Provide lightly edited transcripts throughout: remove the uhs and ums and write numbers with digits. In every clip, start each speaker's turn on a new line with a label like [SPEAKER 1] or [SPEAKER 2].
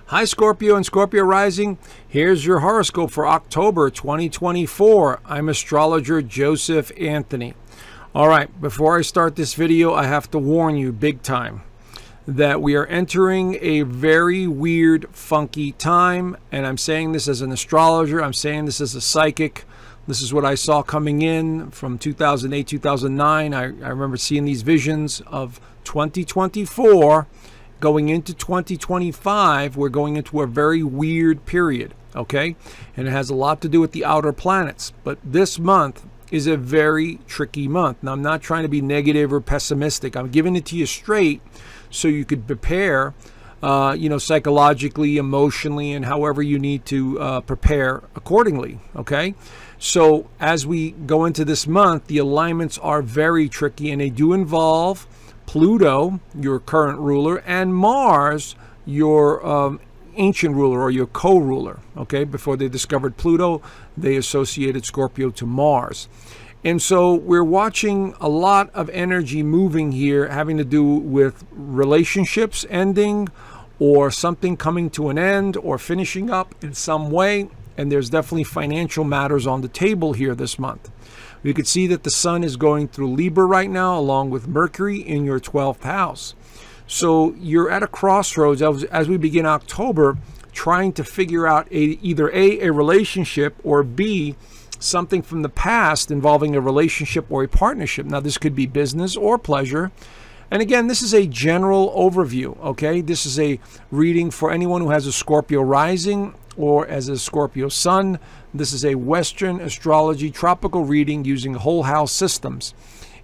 [SPEAKER 1] Hi Scorpio and Scorpio rising. Here's your horoscope for October 2024. I'm astrologer Joseph Anthony. All right, before I start this video, I have to warn you big time that we are entering a very weird, funky time. And I'm saying this as an astrologer. I'm saying this as a psychic. This is what I saw coming in from 2008, 2009. I remember seeing these visions of 2024. Going into 2025, we're going into a very weird period, okay? And it has a lot to do with the outer planets. But this month is a very tricky month. Now, I'm not trying to be negative or pessimistic. I'm giving it to you straight so you could prepare, psychologically, emotionally, and however you need to prepare accordingly, okay? So as we go into this month, the alignments are very tricky, and they do involve Pluto, your current ruler, and Mars, your ancient ruler or your co-ruler. Okay, before they discovered Pluto, they associated Scorpio to Mars. And so we're watching a lot of energy moving here having to do with relationships ending or something coming to an end or finishing up in some way. And there's definitely financial matters on the table here this month. You can see that the sun is going through Libra right now, along with Mercury in your 12th house. So you're at a crossroads as we begin October, trying to figure out either A, a relationship, or B, something from the past involving a relationship or a partnership. Now, this could be business or pleasure. And again, this is a general overview, okay? This is a reading for anyone who has a Scorpio rising or as a Scorpio sun. This is a Western astrology tropical reading using whole house systems.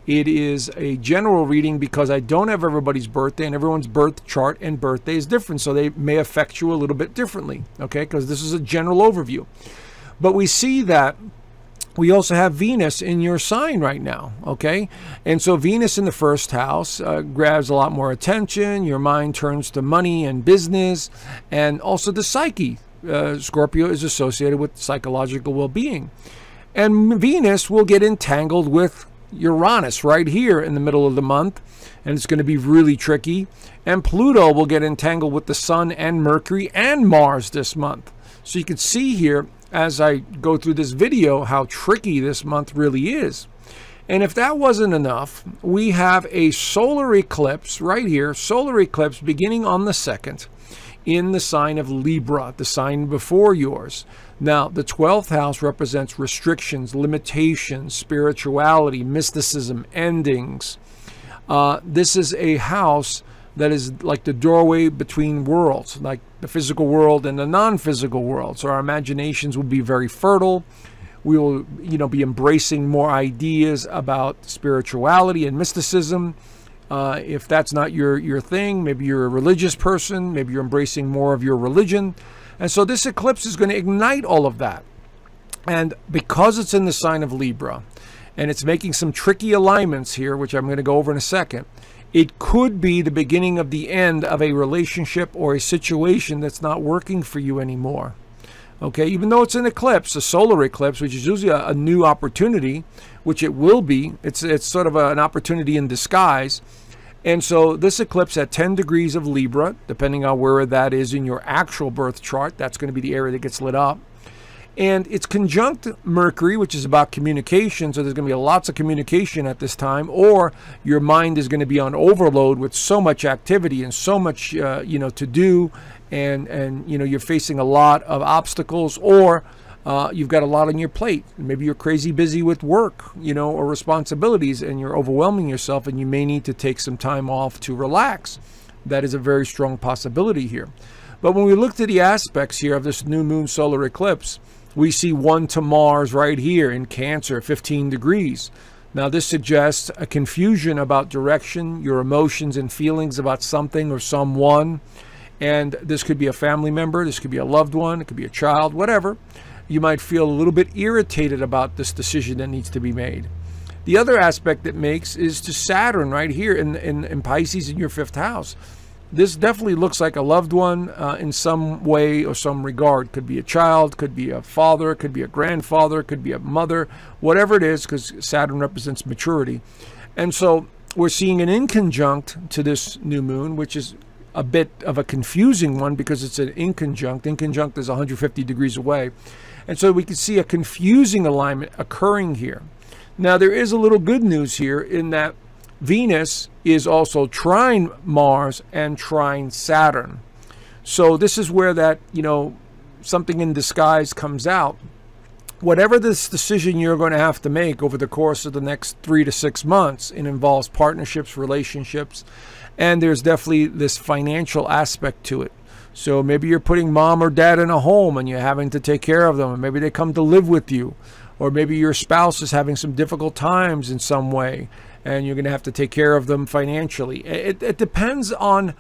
[SPEAKER 1] It is a general reading because I don't have everybody's birthday, and everyone's birth chart and birthday is different, so they may affect you a little bit differently, okay? Because this is a general overview. But we see that we also have Venus in your sign right now, okay? And so Venus in the first house grabs a lot more attention. Your mind turns to money and business, and also the psyche. Scorpio is associated with psychological well-being. And Venus will get entangled with Uranus right here in the middle of the month, and it's going to be really tricky. And Pluto will get entangled with the Sun and Mercury and Mars this month. So you can see here as I go through this video how tricky this month really is. And if that wasn't enough, we have a solar eclipse right here, solar eclipse beginning on the 2nd. In the sign of Libra, the sign before yours. Now, the 12th house represents restrictions, limitations, spirituality, mysticism, endings. This is a house that is like the doorway between worlds, like the physical world and the non-physical world. So our imaginations will be very fertile. We will, be embracing more ideas about spirituality and mysticism. If that's not your thing, maybe you're a religious person, maybe you're embracing more of your religion. And so this eclipse is going to ignite all of that. And because it's in the sign of Libra, and it's making some tricky alignments here, which I'm going to go over in a second, it could be the beginning of the end of a relationship or a situation that's not working for you anymore. Okay, even though it's an eclipse, a solar eclipse, which is usually a new opportunity, which it will be, it's sort of an opportunity in disguise. And so this eclipse at 10 degrees of Libra, depending on where that is in your actual birth chart, that's going to be the area that gets lit up. And it's conjunct Mercury, which is about communication, so there's going to be lots of communication at this time, or your mind is going to be on overload with so much activity and so much, to do, and you're facing a lot of obstacles, or you've got a lot on your plate. Maybe you're crazy busy with work, or responsibilities, and you're overwhelming yourself, and you may need to take some time off to relax. That is a very strong possibility here. But when we look to the aspects here of this new moon solar eclipse, we see 1 to Mars right here in Cancer, 15 degrees. Now, this suggests a confusion about direction, your emotions and feelings about something or someone. And this could be a family member, this could be a loved one, it could be a child, whatever. You might feel a little bit irritated about this decision that needs to be made. The other aspect it makes is to Saturn right here in Pisces in your 5th house. This definitely looks like a loved one in some way or some regard. Could be a child, could be a father, could be a grandfather, could be a mother, whatever it is, because Saturn represents maturity. And so we're seeing an inconjunct to this new moon, which is a bit of a confusing one because it's an inconjunct. Inconjunct is 150 degrees away. And so we can see a confusing alignment occurring here. Now, there is a little good news here in that Venus is also trine Mars and trine Saturn. So this is where that, something in disguise comes out. Whatever this decision you're going to have to make over the course of the next 3 to 6 months, it involves partnerships, relationships, and there's definitely this financial aspect to it. So maybe you're putting mom or dad in a home and you're having to take care of them, and maybe they come to live with you, or maybe your spouse is having some difficult times in some way and you're going to have to take care of them financially. It depends on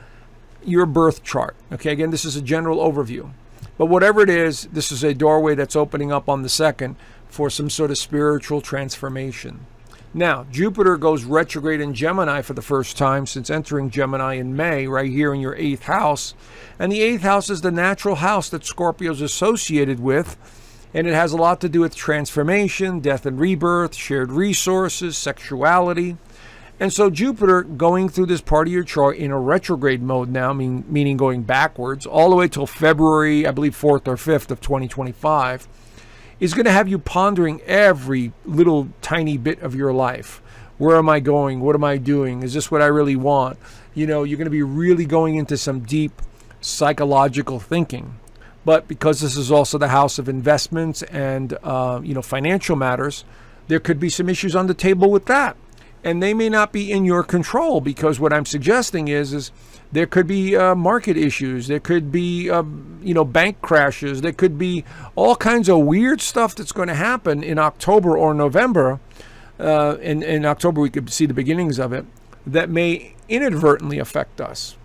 [SPEAKER 1] your birth chart. Okay, again, this is a general overview. But whatever it is, this is a doorway that's opening up on the 2nd for some sort of spiritual transformation. Now, Jupiter goes retrograde in Gemini for the first time since entering Gemini in May, right here in your 8th house. And the 8th house is the natural house that Scorpio is associated with. And it has a lot to do with transformation, death and rebirth, shared resources, sexuality. And so Jupiter going through this part of your chart in a retrograde mode now, meaning going backwards, all the way till February, I believe 4th or 5th of 2025, is going to have you pondering every little tiny bit of your life. Where am I going? What am I doing? Is this what I really want? You're going to be really going into some deep psychological thinking. But because this is also the house of investments and, financial matters, there could be some issues on the table with that. And they may not be in your control, because what I'm suggesting is there could be market issues. There could be, bank crashes. There could be all kinds of weird stuff that's going to happen in October or November. In October, we could see the beginnings of it that may inadvertently affect us,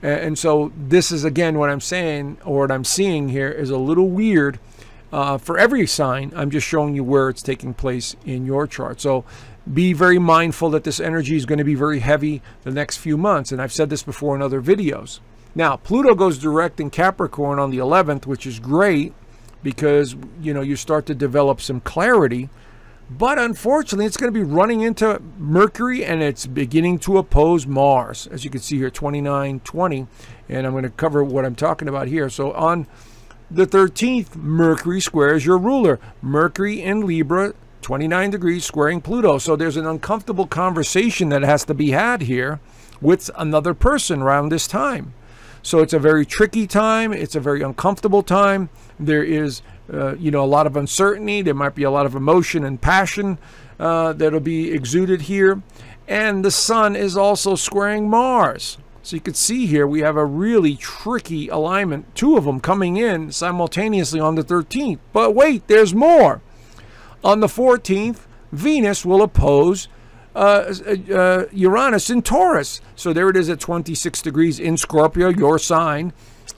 [SPEAKER 1] And so this is, again, what I'm saying, or what I'm seeing here is a little weird for every sign. I'm just showing you where it's taking place in your chart. So be very mindful that this energy is going to be very heavy the next few months. And I've said this before in other videos. Now, Pluto goes direct in Capricorn on the 11th, which is great because, you start to develop some clarity. But unfortunately, it's going to be running into Mercury, and it's beginning to oppose Mars, as you can see here, 29-20. And I'm going to cover what I'm talking about here. So on the 13th, Mercury squares your ruler. Mercury in Libra, 29 degrees, squaring Pluto. So there's an uncomfortable conversation that has to be had here with another person around this time. So it's a very tricky time. It's a very uncomfortable time. There is a lot of uncertainty. There might be a lot of emotion and passion that'll be exuded here. And the sun is also squaring Mars. So you can see here we have a really tricky alignment, 2 of them coming in simultaneously on the 13th. But wait, there's more. On the 14th, Venus will oppose Uranus in Taurus. So there it is at 26 degrees in Scorpio, your sign,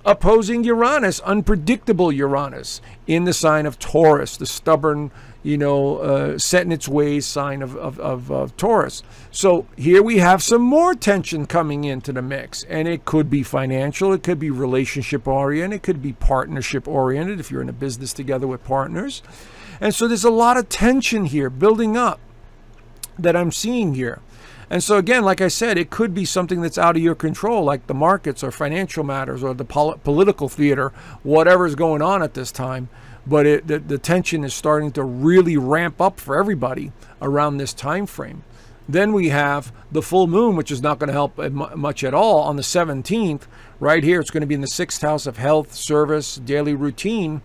[SPEAKER 1] opposing Uranus, unpredictable Uranus, in the sign of Taurus, the stubborn, set in its ways sign of Taurus. So here we have some more tension coming into the mix, and it could be financial, it could be relationship oriented, it could be partnership oriented if you're in a business together with partners. And so there's a lot of tension here building up that I'm seeing here. And so again, like I said, it could be something that's out of your control, like the markets or financial matters or the political theater, whatever's going on at this time. But the tension is starting to really ramp up for everybody around this time frame. Then we have the full moon, which is not going to help much at all, on the 17th. Right here, it's going to be in the 6th house of health, service, daily routine.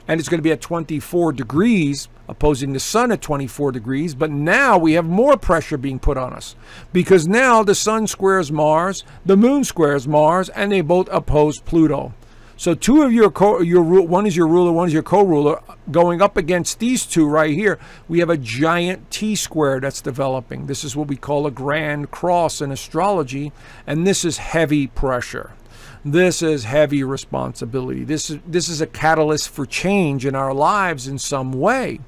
[SPEAKER 1] And it's going to be at 24 degrees, opposing the sun at 24 degrees. But now we have more pressure being put on us, because now the sun squares Mars, the moon squares Mars, and they both oppose Pluto. So 2 of one is your ruler, one is your co-ruler, going up against these 2 right here. We have a giant T-square that's developing. This is what we call a grand cross in astrology, and this is heavy pressure. This is heavy responsibility. This is a catalyst for change in our lives in some way.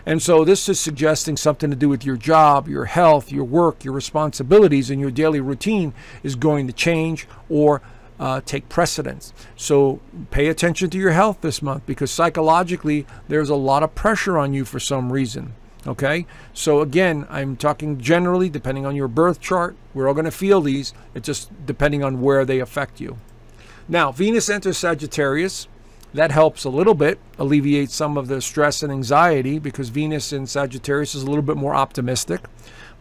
[SPEAKER 1] And so this is suggesting something to do with your job, your health, your work, your responsibilities, and your daily routine is going to change or take precedence. So pay attention to your health this month, because psychologically there's a lot of pressure on you for some reason. Okay, so again, I'm talking generally, depending on your birth chart. We're all going to feel these. It's just depending on where they affect you. Now, Venus enters Sagittarius. That helps a little bit, alleviate some of the stress and anxiety, because Venus in Sagittarius is a little bit more optimistic.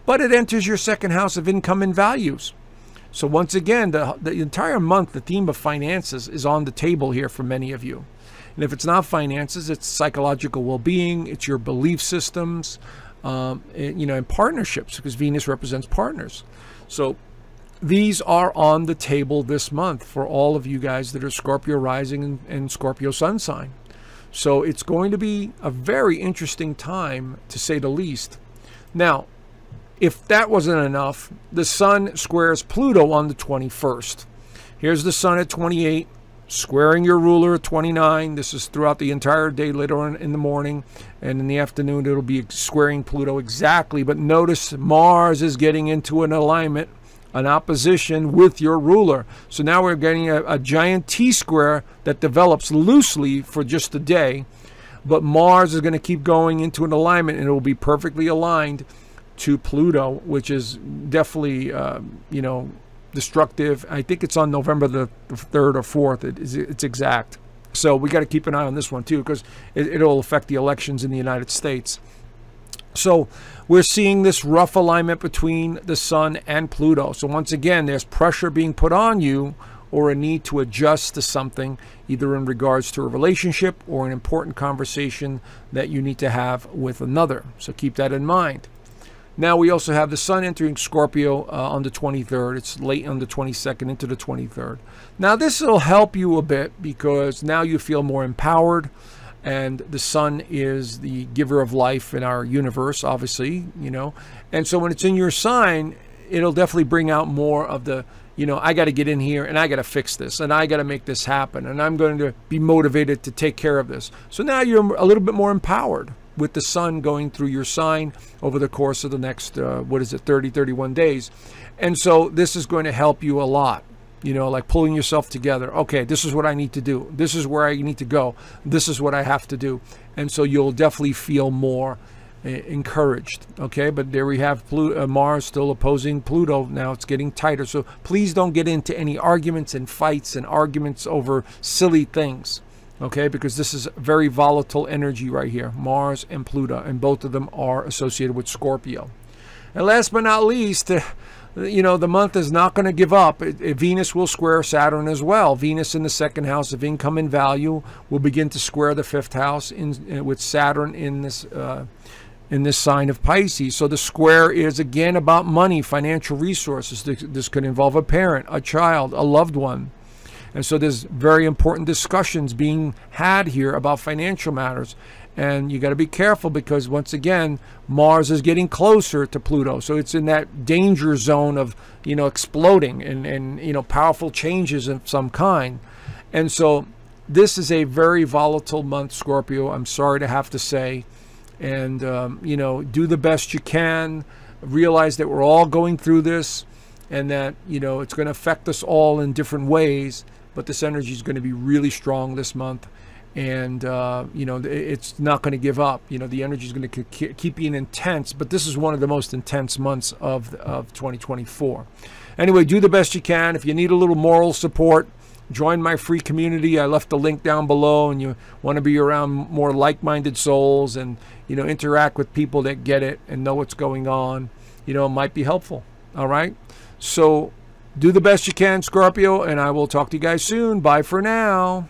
[SPEAKER 1] But it enters your second house of income and values. So once again, the entire month, the theme of finances is on the table here for many of you. And if it's not finances, it's psychological well-being, it's your belief systems, and partnerships, because Venus represents partners. So these are on the table this month for all of you guys that are Scorpio rising and Scorpio sun sign. So it's going to be a very interesting time, to say the least. Now, if that wasn't enough, the sun squares Pluto on the 21st. Here's the sun at 28. Squaring your ruler at 29. This is throughout the entire day, later on in the morning, and in the afternoon it'll be squaring Pluto exactly. But notice Mars is getting into an alignment, an opposition with your ruler. So now we're getting a giant T-square that develops loosely for just a day, but Mars is going to keep going into an alignment, and it will be perfectly aligned to Pluto, which is definitely destructive. I think it's on November the 3rd or 4th. It's exact. So we got to keep an eye on this one too, because it'll affect the elections in the United States. So we're seeing this rough alignment between the sun and Pluto. So once again, there's pressure being put on you, or a need to adjust to something, either in regards to a relationship or an important conversation that you need to have with another. So keep that in mind. Now we also have the sun entering Scorpio on the 23rd. It's late on the 22nd into the 23rd. Now this will help you a bit, because now you feel more empowered, and the sun is the giver of life in our universe, obviously, And so when it's in your sign, it'll definitely bring out more of the, I got to get in here and I got to fix this and I got to make this happen, and I'm going to be motivated to take care of this. So now you're a little bit more empowered with the sun going through your sign over the course of the next, 30, 31 days. And so this is going to help you a lot, like pulling yourself together. Okay, this is what I need to do. This is where I need to go. This is what I have to do. And so you'll definitely feel more encouraged. Okay, but there we have Mars still opposing Pluto. Now it's getting tighter. So please don't get into any arguments and fights and arguments over silly things. Okay, because this is very volatile energy right here, Mars and Pluto, and both of them are associated with Scorpio. And last but not least, the month is not going to give up. Venus will square Saturn as well. Venus in the second house of income and value will begin to square the fifth house with Saturn in this sign of Pisces. So the square is again about money, financial resources. This could involve a parent, a child, a loved one. And so there's very important discussions being had here about financial matters. And you got to be careful, because once again, Mars is getting closer to Pluto. So it's in that danger zone of, exploding and powerful changes of some kind. And so this is a very volatile month, Scorpio, I'm sorry to have to say. And, do the best you can. Realize that we're all going through this, and that, it's going to affect us all in different ways. But this energy is going to be really strong this month, and it's not going to give up. The energy is going to keep being intense, but this is one of the most intense months of 2024. Anyway, do the best you can. If you need a little moral support, join my free community. I left the link down below, and you want to be around more like-minded souls and interact with people that get it and know what's going on. It might be helpful. All right, so do the best you can, Scorpio, and I will talk to you guys soon. Bye for now.